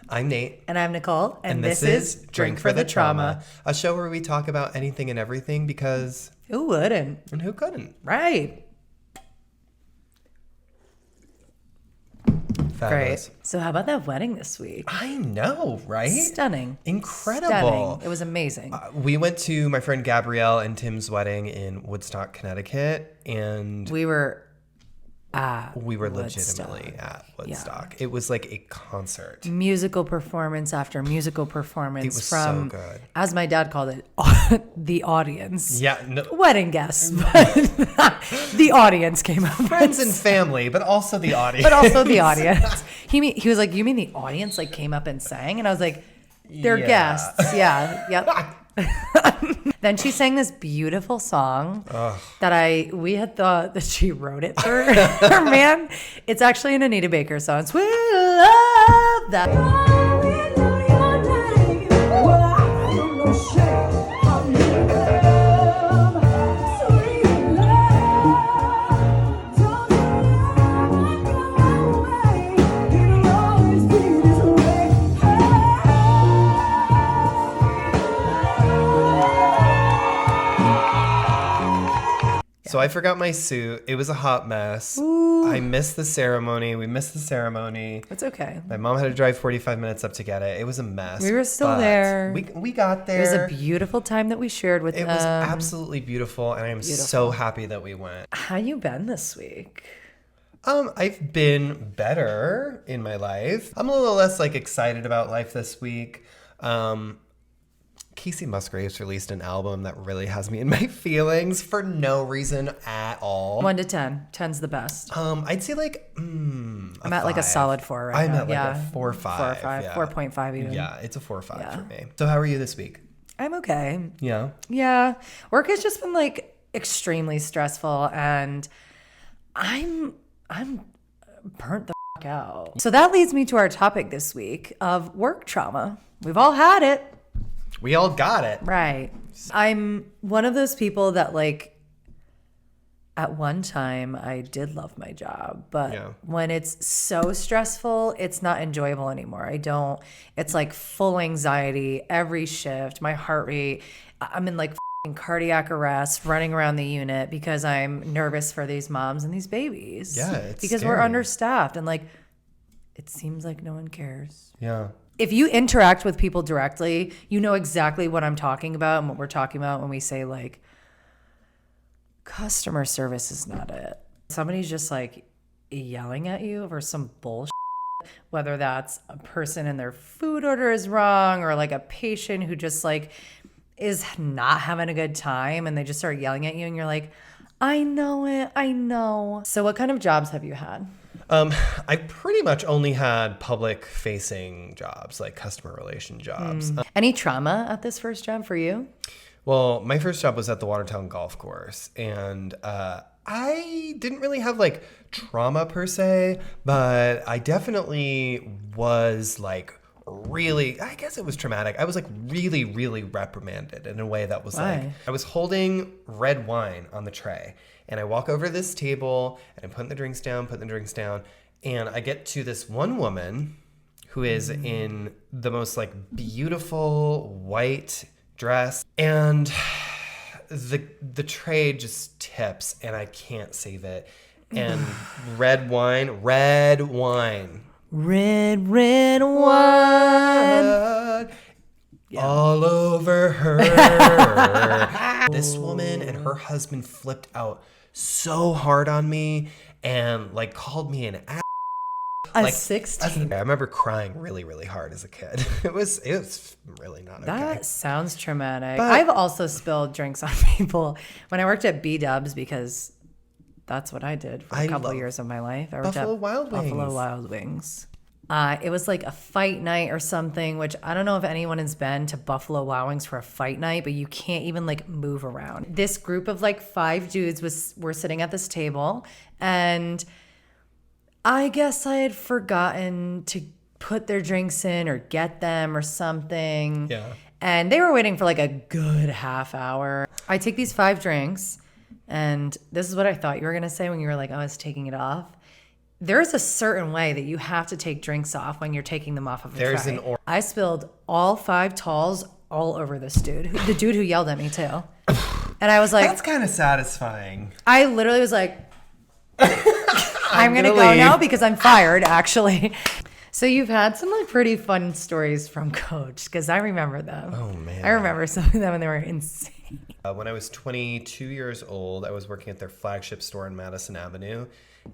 I'm Nate. And I'm Nicole. And this is Drink for the Trauma, a show where we talk about anything and everything because... Who wouldn't? And who couldn't? Right. Fabulous. Great. So how about that wedding this week? I know, right? Stunning. Incredible. Stunning. It was amazing. We went to my friend Gabrielle and Tim's wedding in Woodstock, Connecticut, and... We were legitimately at Woodstock. Yeah. It was like a concert. Musical performance after musical performance. It was from, so good. As my dad called it, the audience. Yeah. No. Wedding guests. But the audience came up. Friends and family, but also the audience. But also the audience. He was like, you mean the audience like came up and sang? And I was like, they're guests. Yeah. Yep. Then she sang this beautiful song that we had thought that she wrote it for her man. It's actually an Anita Baker song. It's We Love That. So I forgot my suit. It was a hot mess. Ooh. I missed the ceremony. We missed the ceremony. It's okay. My mom had to drive 45 minutes up to get it. It was a mess. We were still there. We got there. It was a beautiful time that we shared with them. It was absolutely beautiful, and I am so happy that we went. How you been this week? I've been better in my life. I'm a little less excited about life this week. Casey Musgraves released an album that really has me in my feelings for no reason at all. 1 to 10. 10's the best. I'd say I'm at a solid 4 right now. I'm at a 4 or 5. 4 or 5. Yeah. 4.5 even. Yeah, it's a 4 or 5 for me. So how are you this week? I'm okay. Yeah? Yeah. Work has just been extremely stressful, and I'm burnt the fuck out. So that leads me to our topic this week of work trauma. We've all had it. We all got it. Right. I'm one of those people that at one time I did love my job, but when it's so stressful, it's not enjoyable anymore. It's full anxiety every shift, my heart rate. I'm in cardiac arrest, running around the unit because I'm nervous for these moms and these babies. Yeah, it's because scary. We're understaffed and it seems like no one cares. Yeah. If you interact with people directly, you know exactly what I'm talking about and what we're talking about when we say customer service is not it. Somebody's just yelling at you over some bullshit, whether that's a person and their food order is wrong or a patient who just is not having a good time and they just start yelling at you and you're like, I know it, I know. So what kind of jobs have you had? I pretty much only had public-facing jobs, customer relation jobs. Any trauma at this first job for you? Well, my first job was at the Watertown Golf Course, and I didn't really have trauma per se, but I definitely was really, I guess it was traumatic. I was really, really reprimanded in a way that was Why? I was holding red wine on the tray. And I walk over to this table and I'm putting the drinks down. And I get to this one woman who is in the most beautiful white dress. And the tray just tips and I can't save it. And red wine. Red wine. Yeah. All over her. This woman and her husband flipped out so hard on me and called me an ass. At 16. I remember crying really, really hard as a kid. It was really not okay. That sounds traumatic. But I've also spilled drinks on people when I worked at B-Dubs because that's what I did for a couple of years of my life. I worked at Buffalo Wild Wings. It was a fight night or something, which I don't know if anyone has been to Buffalo Wild Wings for a fight night, but you can't even move around. This group of 5 dudes were sitting at this table, and I guess I had forgotten to put their drinks in or get them or something. Yeah. And they were waiting for a good half hour. I take these 5 drinks, and this is what I thought you were going to say when you were I was taking it off. there's a certain way that you have to take drinks off when you're taking them off of a tray. I spilled all 5 talls all over this dude, the dude who yelled at me too. And I was like, that's kind of satisfying. I literally was like, I'm going to go now because I'm fired, actually. So you've had some like pretty fun stories from Coach, because I remember them. Oh, man. I remember some of them and they were insane. When I was 22 years old, I was working at their flagship store in Madison Avenue.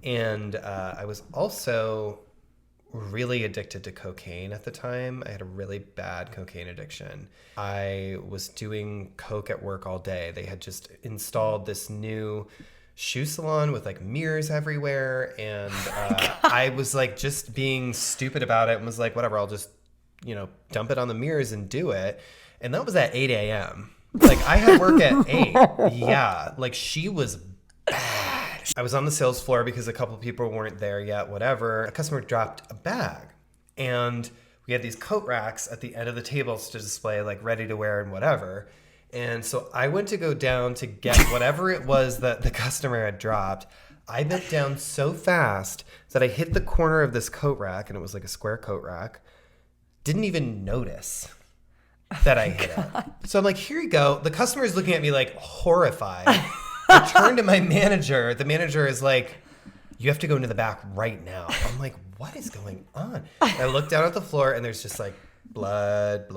And I was also really addicted to cocaine at the time. I had a really bad cocaine addiction. I was doing coke at work all day. They had just installed this new shoe salon with like mirrors everywhere, and I was like just being stupid about it and was like, whatever, I'll just, dump it on the mirrors and do it. And that was at 8 a.m. Like I had work at 8. Yeah, like she was bad. I was on the sales floor because a couple of people weren't there yet, whatever. A customer dropped a bag, and we had these coat racks at the end of the tables to display like ready to wear and whatever. And so I went to go down to get whatever it was that the customer had dropped. I bent down so fast that I hit the corner of this coat rack, and it was like a square coat rack. Didn't even notice that I hit it. So I'm like, here you go. The customer is looking at me like horrified. I turn to my manager. The manager is like, you have to go into the back right now. I'm like, what is going on? And I look down at the floor, and there's just like blood.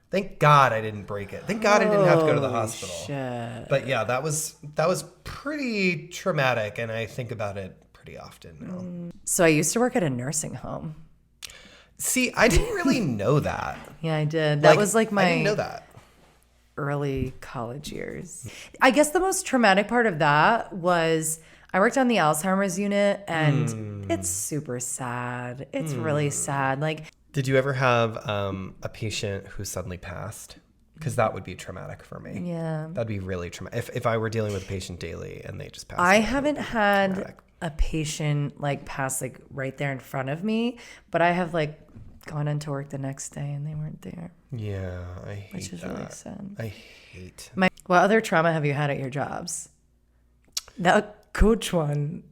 Thank God I didn't break it. Thank God I didn't have to go to the hospital. Shit. But yeah, that was pretty traumatic, and I think about it pretty often now. So I used to work at a nursing home. See, I didn't really know that. Yeah, I did. That was like my I didn't know that. Early college years. I guess the most traumatic part of that was I worked on the Alzheimer's unit, and it's super sad. It's really sad. Like, did you ever have a patient who suddenly passed? Because that would be traumatic for me. Yeah. That'd be really traumatic. If I were dealing with a patient daily and they just passed. I haven't had a patient like pass like right there in front of me, but I have like gone into work the next day and they weren't there. Yeah, I hate that. Which is really sad. I hate. What other trauma have you had at your jobs? That Coach one.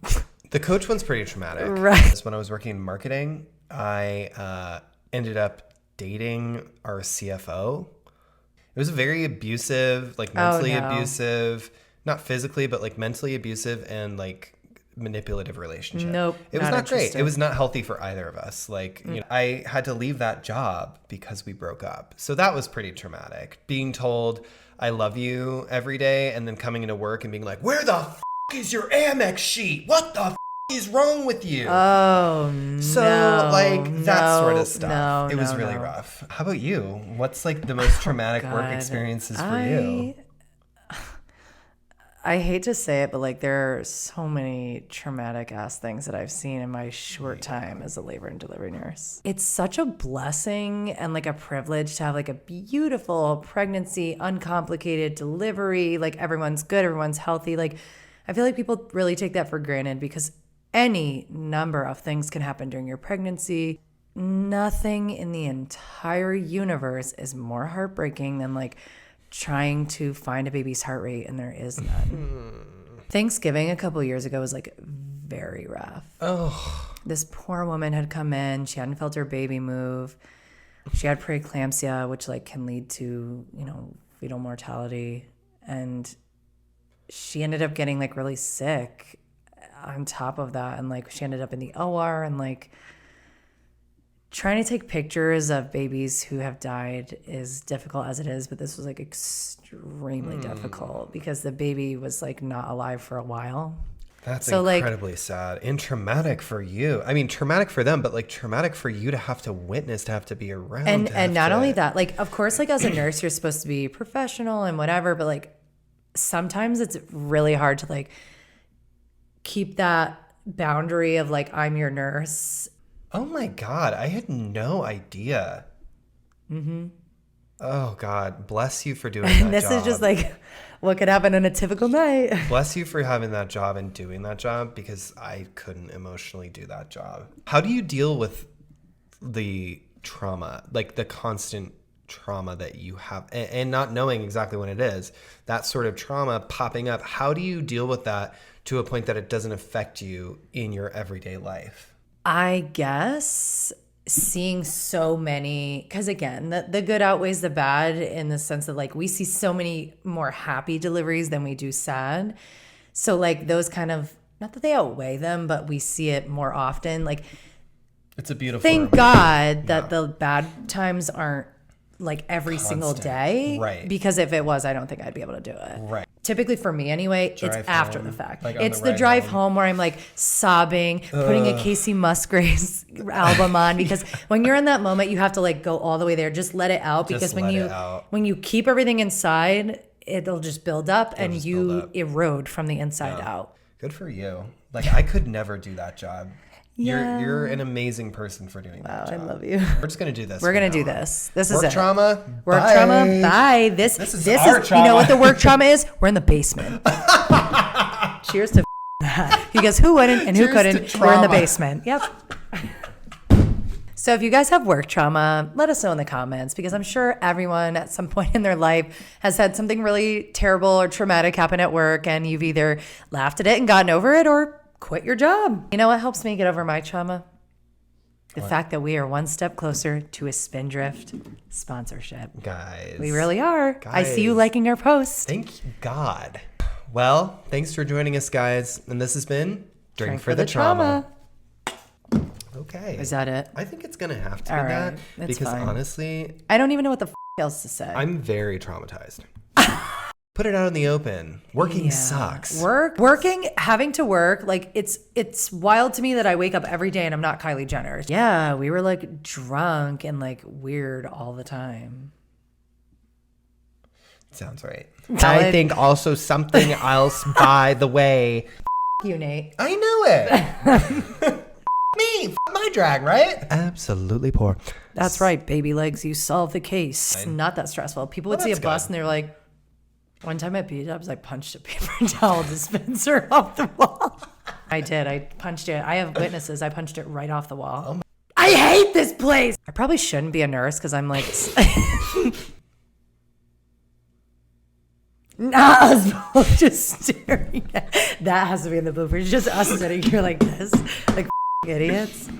The Coach one's pretty traumatic. Right. When I was working in marketing, I ended up dating our CFO. It was a very abusive, like mentally abusive, not physically, but like mentally abusive and like manipulative relationship. Nope. It was not great. It was not healthy for either of us. Like, I had to leave that job because we broke up. So that was pretty traumatic. Being told I love you every day and then coming into work and being like, where the is your Amex sheet? What the is wrong with you? Oh, no. So, that sort of stuff. It was really rough. How about you? What's, like, the most traumatic work experiences for you? I hate to say it, but, like, there are so many traumatic-ass things that I've seen in my short time as a labor and delivery nurse. It's such a blessing and, like, a privilege to have, like, a beautiful pregnancy, uncomplicated delivery. Like, everyone's good, everyone's healthy. Like, I feel like people really take that for granted because any number of things can happen during your pregnancy. Nothing in the entire universe is more heartbreaking than like trying to find a baby's heart rate, and there is none. Thanksgiving a couple years ago was like very rough. Oh. This poor woman had come in. She hadn't felt her baby move. She had preeclampsia, which like can lead to, fetal mortality. And she ended up getting like really sick on top of that, and like she ended up in the OR, and like trying to take pictures of babies who have died is difficult as it is, but this was like extremely difficult because the baby was like not alive for a while. That's so incredibly sad and traumatic for you. I mean, traumatic for them, but like traumatic for you to have to witness, to have to be around. And not only that, like, of course, like as a nurse, you're supposed to be professional and whatever, but like sometimes it's really hard to like keep that boundary of like, I'm your nurse. Oh my God. I had no idea. Mm-hmm. Oh God. Bless you for doing that this job. Is just like what could happen on a typical night. Bless you for having that job and doing that job, because I couldn't emotionally do that job. How do you deal with the trauma, like the constant trauma that you have and not knowing exactly when it is, that sort of trauma popping up, how do you deal with that to a point that it doesn't affect you in your everyday life? I guess seeing so many, because again, the good outweighs the bad in the sense that like we see so many more happy deliveries than we do sad. So like those kind of, not that they outweigh them, but we see it more often. Like, it's a beautiful thank God that the bad times aren't like every single day. Right. Because if it was, I don't think I'd be able to do it. Right. Typically for me anyway, Drive it's after home, the fact. like it's the drive home where I'm like sobbing, putting a Casey Musgraves album on, because when you're in that moment, you have to like go all the way there. Just let it out, because when you keep everything inside, it'll just build up and you erode from the inside out. Good for you. Like I could never do that job. Yeah. You're an amazing person for doing that job. I love you. We're just gonna do this. We're gonna do this. This is work it. Trauma. Work bye. trauma. Bye. This is our trauma. You know what the work trauma is? We're in the basement. Cheers to that. Because who wouldn't and who couldn't? We're in the basement. Yep. So if you guys have work trauma, let us know in the comments, because I'm sure everyone at some point in their life has had something really terrible or traumatic happen at work, and you've either laughed at it and gotten over it or quit your job. You know what helps me get over my trauma? The fact that we are one step closer to a Spindrift sponsorship. Guys. We really are. I see you liking our post. Thank God. Well, thanks for joining us, guys. And this has been Drink for the Trauma. Okay. Is that it? I think it's going to have to be All right. that. That's because fine. honestly, I don't even know what the else to say. I'm very traumatized. Put it out in the open. Working sucks. Having to work, like it's wild to me that I wake up every day and I'm not Kylie Jenner. Yeah, we were like drunk and like weird all the time. Sounds right. I think also something else, by the way. You, Nate. I knew it. Me, my drag, right? Absolutely poor. That's right, baby legs. You solved the case. It's not that stressful. People would see a bus and they're like, one time at B-Dubs, I punched a paper towel dispenser off the wall. I did. I punched it. I have witnesses. I punched it right off the wall. I hate this place. I probably shouldn't be a nurse because I'm like... Nah, us both just staring at... That has to be in the bloopers. Just us sitting here like this, like idiots.